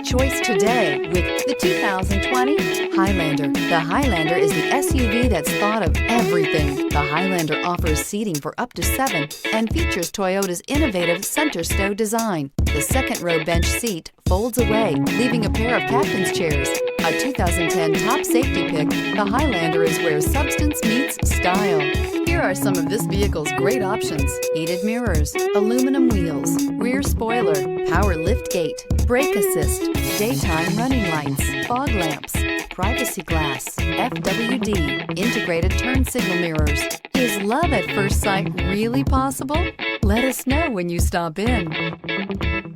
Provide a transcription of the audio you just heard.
choice today with the 2020 Highlander. The Highlander is the SUV that's thought of everything. The Highlander offers seating for up to 7 and features Toyota's innovative center stow design. The second row bench seat folds away, leaving a pair of captain's chairs. A 2010 top safety pick, the Highlander is where substance meets style. Here are some of this vehicle's great options: heated mirrors, aluminum wheels, rear spoiler, power lift gate, brake assist, daytime running lights, fog lamps, privacy glass, FWD, integrated turn signal mirrors. Is love at first sight really possible? Let us know when you stop in.